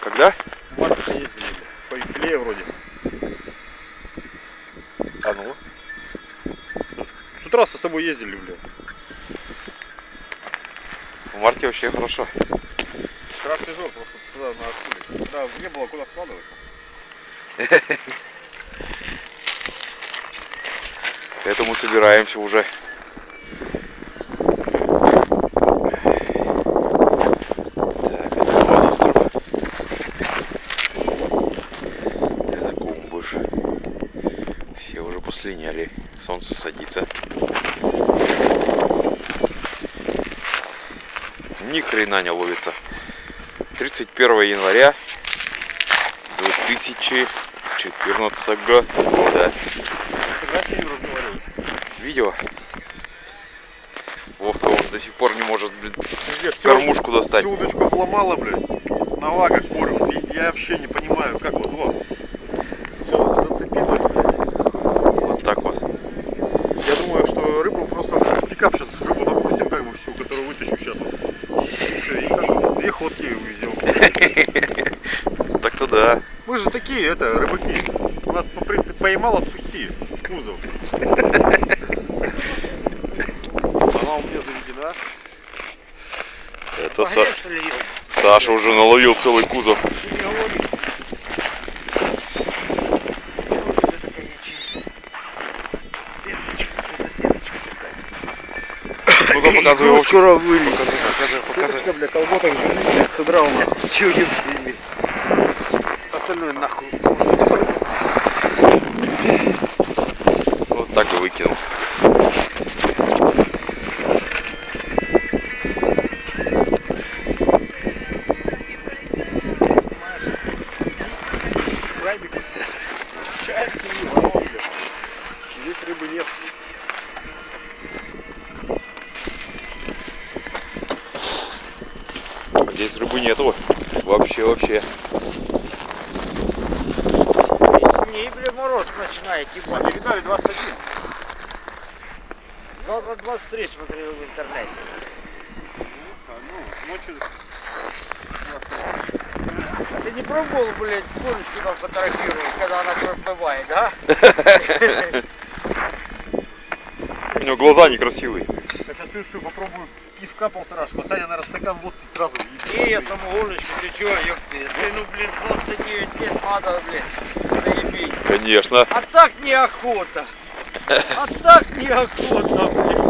Когда? В марте ездили. Повеселее вроде. А ну? Тут раз с тобой ездили, блядь. В марте вообще хорошо. Страшный жор, просто туда на откуле. Когда не было куда складывать. Поэтому собираемся уже. Так, это Моностров. Это Кумбыш. Все уже послиняли. Солнце садится. Ни хрена не ловится. 31 января 2014 года. Фотографии разговаривать. Видео? Вовка он до сих пор не может, блин, Пиздец, кормушку достать. Всю удочку обломала, блядь. Нова как порву. Я вообще не понимаю, как вот. Все зацепилось, блядь. Вот так вот. Я думаю, что рыбу просто в пикап сейчас рыбу набросим, как бы всю, которую вытащу сейчас. Все, и как в 2 ходки увезем. Так-то да. Мы же такие, рыбаки. У нас по принципу поймал, отпусти в кузов. Она у меня заведена. Это Саша уже наловил целый кузов. Ну-ка показывай, Вовчик. Вчера вылез. Показывай. Сеточка, бля, колботок жирный, содрал на. Чего не встыми. Остальное нахуй. Вот так и выкинул. Здесь рыбы нет. Здесь рыбы нету. Вообще. Не, бля, мороз начинает ебать. Они видали 21. Завтра 23 смотрел в интернете. Ну, ночью. А ты не пробовал, блядь, полюшку там фотографировать, когда она проплывает, да? У него глаза некрасивые. Я сейчас чувствую, попробую пивка полторашку. Саня, наверное, стакан водки сразу. Не, я самогоночку, ты чё, ёпты, если, ну, блин, 29 лет надо, блядь, заебись. Конечно. А так неохота. А так неохота, блядь.